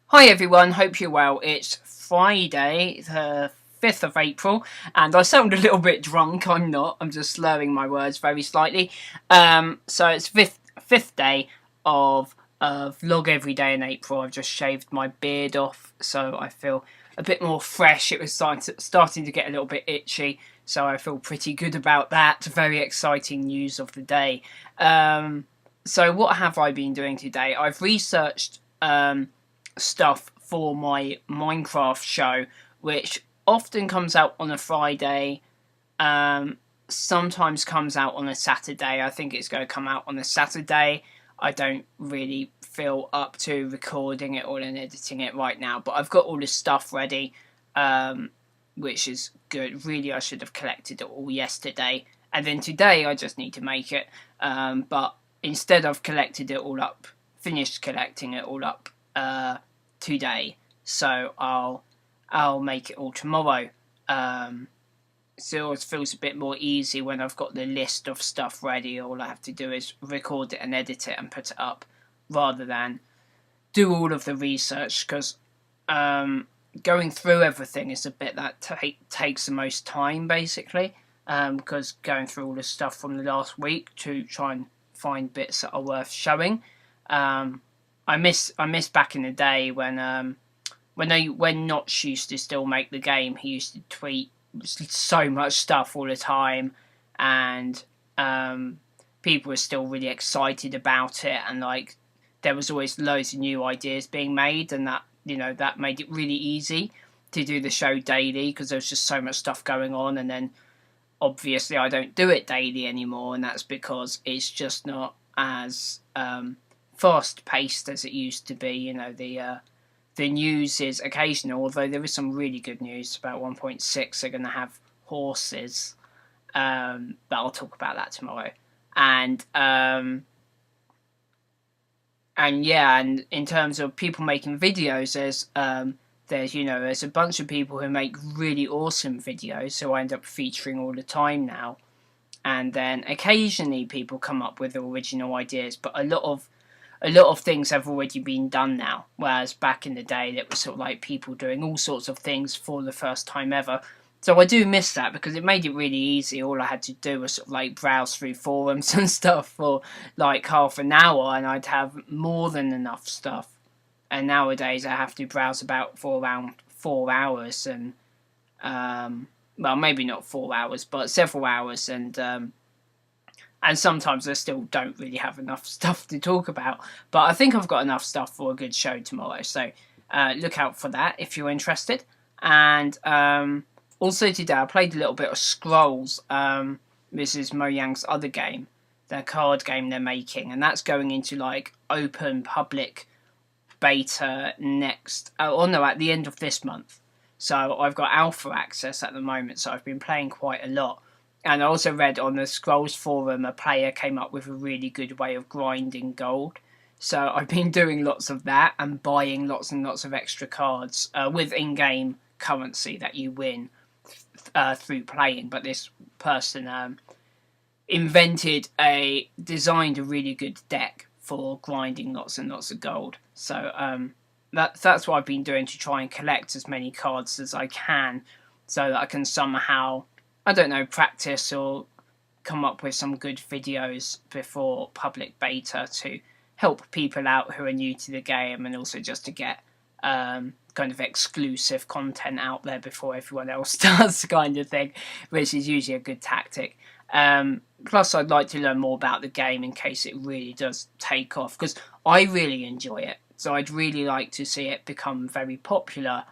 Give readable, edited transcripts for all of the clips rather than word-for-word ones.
Hi everyone, hope you're well. It's Friday, the 5th of April, and I sound a little bit drunk. I'm not, I'm just slurring my words very slightly. So it's fifth day of vlog every day in April. I've just shaved my beard off, so I feel a bit more fresh. It was starting to get a little bit itchy, so I feel pretty good about that. Very exciting news of the day. So what have I been doing today? I've researched stuff for my Minecraft show, which often comes out on a Friday, sometimes comes out on a Saturday. I think it's going to come out on a Saturday. I don't really feel up to recording it all and editing it right now, but I've got all the stuff ready, which is good. Really, I should have collected it all yesterday, and then today I just need to make it. But instead, I've collected it all up, finished collecting it all up today, so I'll make it all tomorrow. So it always feels a bit more easy when I've got the list of stuff ready. All I have to do is record it and edit it and put it up, rather than do all of the research, because going through everything is a bit that takes the most time, basically, because going through all the stuff from the last week to try and find bits that are worth showing. I miss back in the day when Notch used to still make the game. He used to tweet so much stuff all the time, and people were still really excited about it, and like there was always loads of new ideas being made, and that made it really easy to do the show daily, because there was just so much stuff going on. And then obviously I don't do it daily anymore, and that's because it's just not as fast paced as it used to be. The news is occasional, although there is some really good news about 1.6. They're going to have horses, but I'll talk about that tomorrow. And yeah, and in terms of people making videos, there's a bunch of people who make really awesome videos, so I end up featuring all the time now. And then occasionally people come up with original ideas, but a lot of things have already been done now, whereas back in the day it was sort of like people doing all sorts of things for the first time ever. So I do miss that, because it made it really easy. All I had to do was sort of like browse through forums and stuff for like half an hour, and I'd have more than enough stuff. And nowadays I have to browse about for around 4 hours, and well, maybe not 4 hours, but several hours, and sometimes I still don't really have enough stuff to talk about. But I think I've got enough stuff for a good show tomorrow, so look out for that if you're interested. And also today I played a little bit of Scrolls. This is Mojang's other game, their card game they're making, and that's going into like open public beta at the end of this month. So I've got alpha access at the moment, so I've been playing quite a lot. And I also read on the Scrolls forum a player came up with a really good way of grinding gold. So I've been doing lots of that and buying lots and lots of extra cards with in-game currency that you win through playing. But this person designed a really good deck for grinding lots and lots of gold. So that's what I've been doing to try and collect as many cards as I can, so that I can somehow, I don't know, practice or come up with some good videos before public beta to help people out who are new to the game, and also just to get kind of exclusive content out there before everyone else does, kind of thing, which is usually a good tactic. Plus, I'd like to learn more about the game in case it really does take off, because I really enjoy it. So I'd really like to see it become very popular.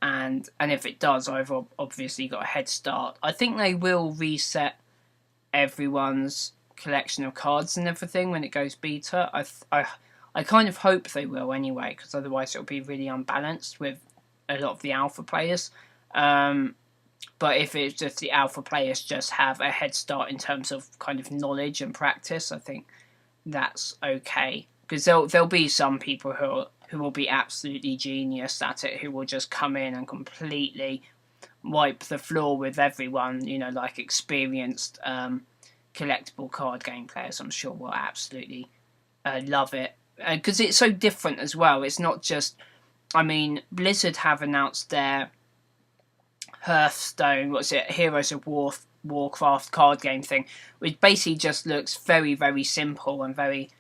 And if it does, I've obviously got a head start. I think they will reset everyone's collection of cards and everything when it goes beta. I kind of hope they will anyway, because otherwise it'll be really unbalanced with a lot of the alpha players. But if it's just the alpha players just have a head start in terms of kind of knowledge and practice, I think that's okay. Because there'll be some people who will be absolutely genius at it, who will just come in and completely wipe the floor with everyone, like experienced collectible card game players, I'm sure, will absolutely love it. Because it's so different as well. It's not just I mean, Blizzard have announced their Hearthstone, what's it, Heroes of Warcraft card game thing, which basically just looks very, very simple and very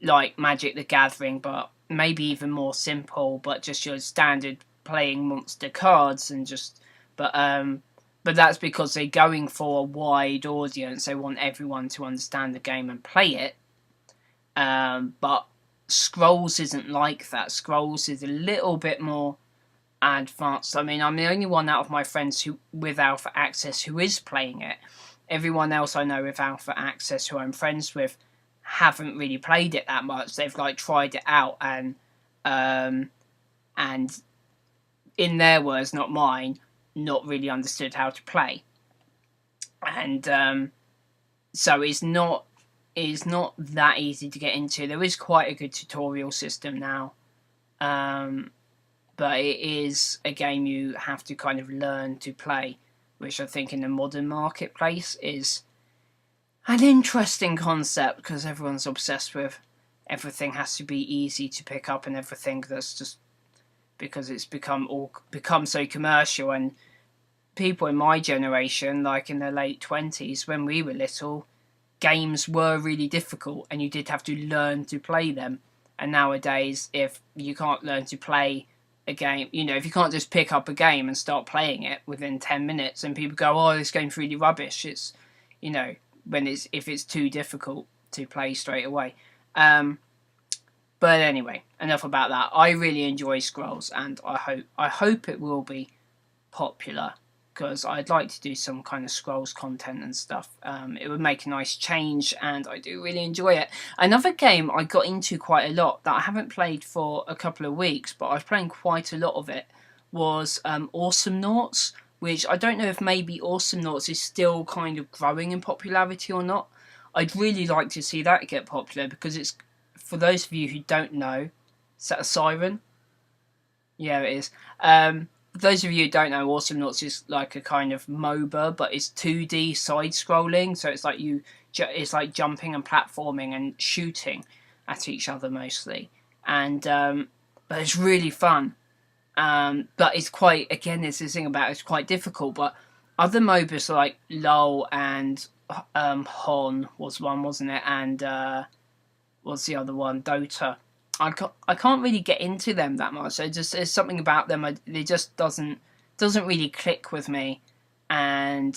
like Magic the Gathering, but maybe even more simple, but just your standard playing monster cards and just, but that's because they're going for a wide audience. They want everyone to understand the game and play it. But Scrolls isn't like that. Scrolls is a little bit more advanced. I mean, I'm the only one out of my friends who with Alpha Access who is playing it. Everyone else I know with Alpha Access who I'm friends with haven't really played it that much. They've like tried it out and in their words, not mine, not really understood how to play. And so it's not that easy to get into. There is quite a good tutorial system now. But it is a game you have to kind of learn to play, which I think in the modern marketplace is an interesting concept because everyone's obsessed with everything has to be easy to pick up and everything. That's just because it's become so commercial, and people in my generation, like in their late 20s, when we were little, games were really difficult and you did have to learn to play them. And nowadays, if you can't learn to play a game, you know, if you can't just pick up a game and start playing it within 10 minutes and people go, oh, this game's really rubbish, it's, you know, if it's too difficult to play straight away. But anyway, enough about that. I really enjoy Scrolls, and I hope it will be popular, because I'd like to do some kind of Scrolls content and stuff. It would make a nice change, and I do really enjoy it. Another game I got into quite a lot that I haven't played for a couple of weeks, but I was playing quite a lot of it, was Awesome Noughts, which I don't know if maybe Awesome Noughts is still kind of growing in popularity or not. I'd really like to see that get popular, because it's, for those of you who don't know, is that a siren? Yeah, it is. Those of you who don't know, Awesome Noughts is like a kind of MOBA, but it's 2D side-scrolling, so it's like jumping and platforming and shooting at each other mostly, and but it's really fun. But it's quite, again, there's this thing about it's quite difficult. But other MOBAs like LOL and Hon was one, wasn't it? And what's the other one? Dota. I can't really get into them that much. There's something about them. It just doesn't really click with me. And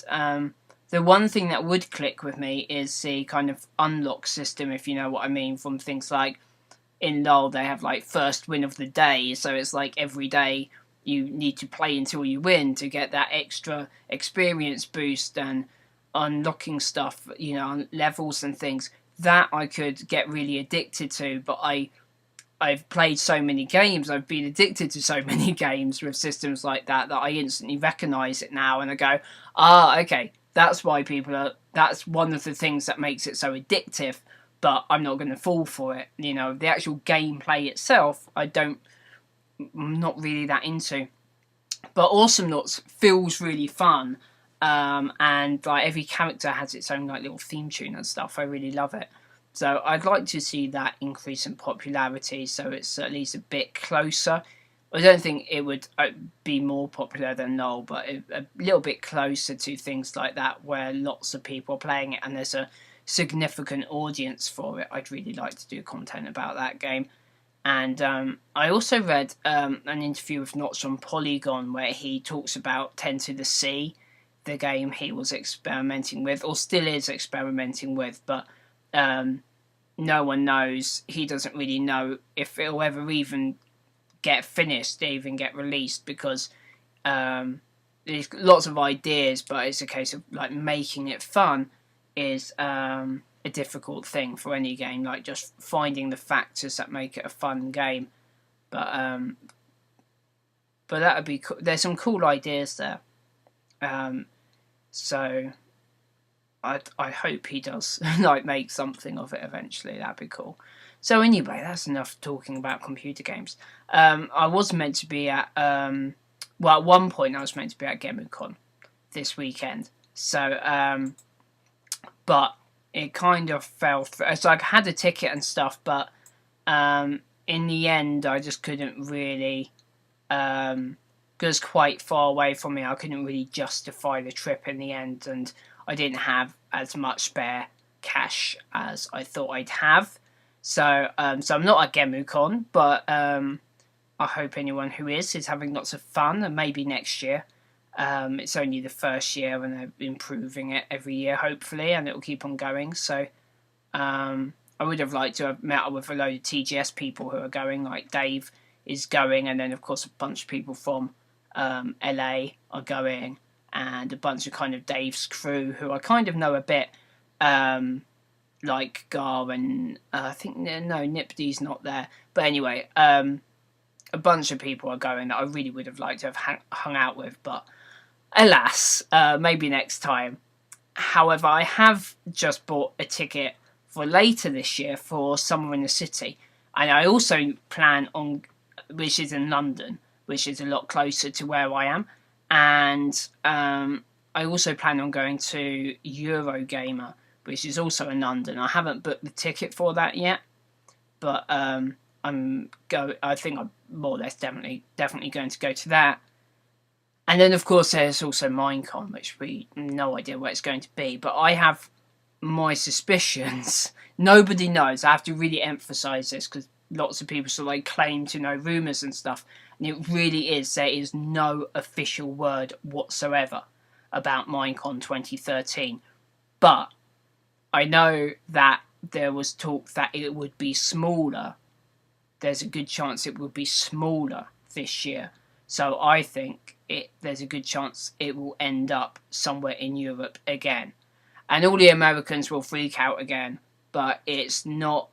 the one thing that would click with me is the kind of unlock system, if you know what I mean, from things like in LoL they have like first win of the day, so it's like every day you need to play until you win to get that extra experience boost and unlocking stuff, you know, levels and things. That I could get really addicted to, but I've played so many games, I've been addicted to so many games with systems like that I instantly recognise it now, and I go, okay, that's why that's one of the things that makes it so addictive, but I'm not going to fall for it. You know, the actual gameplay itself, I'm not really that into. But Awesome Noughts feels really fun, and like every character has its own like little theme tune and stuff. I really love it. So I'd like to see that increase in popularity, so it's at least a bit closer. I don't think it would be more popular than LoL, but a little bit closer to things like that, where lots of people are playing it and there's a significant audience for it. I'd really like to do content about that game. And I also read an interview with Notch on Polygon where he talks about 10 to the C, the game he was experimenting with, or still is experimenting with, but no one knows. He doesn't really know if it'll ever even get finished, even get released, because there's lots of ideas, but it's a case of like making it fun is a difficult thing for any game, like just finding the factors that make it a fun game. But that would be cool. There's some cool ideas there. So I hope he does like make something of it eventually. That'd be cool. So anyway, that's enough talking about computer games. I was meant to be at at one point I was meant to be at Gemucon this weekend. So but it kind of fell through. So I had a ticket and stuff, but in the end I just couldn't really Because quite far away from me, I couldn't really justify the trip in the end, and I didn't have as much spare cash as I thought I'd have. So I'm not at Gemucon, but I hope anyone who is having lots of fun, and maybe next year. It's only the first year, and they're improving it every year, hopefully, and it'll keep on going. So I would have liked to have met up with a load of TGS people who are going, like Dave is going, and then of course a bunch of people from LA are going, and a bunch of kind of Dave's crew who I kind of know a bit, like Gar and I think no Nipdy's not there, but anyway, a bunch of people are going that I really would have liked to have hung out with, but alas, maybe next time. However, I have just bought a ticket for later this year for Summer in the City, and I also plan on, which is in London, which is a lot closer to where I am, and I also plan on going to Eurogamer, which is also in London. I haven't booked the ticket for that yet, but I think I'm more or less definitely going to go to that. And then of course there's also Minecon, which we no idea where it's going to be, but I have my suspicions. Nobody knows. I have to really emphasise this because lots of people sort of like claim to know rumours and stuff, and it really is, there is no official word whatsoever about Minecon 2013. But I know that there was talk that it would be smaller. There's a good chance it will be smaller this year. So I think there's a good chance it will end up somewhere in Europe again. And all the Americans will freak out again. But it's not...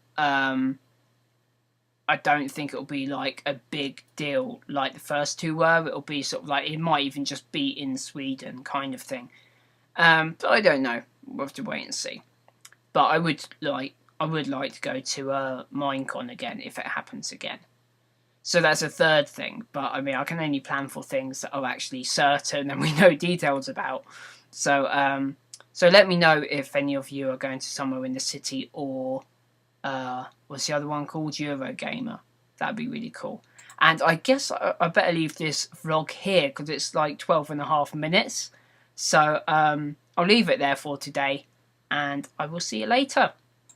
I don't think it'll be like a big deal like the first two were. It'll be sort of like... It might even just be in Sweden kind of thing. But I don't know. We'll have to wait and see. But I would like to go to Minecon again if it happens again. So that's a third thing. But I mean, I can only plan for things that are actually certain and we know details about. So so let me know if any of you are going to Somewhere in the City or what's the other one called? Eurogamer. That'd be really cool. And I guess I better leave this vlog here because it's like 12.5 minutes. So I'll leave it there for today. And I will see you later.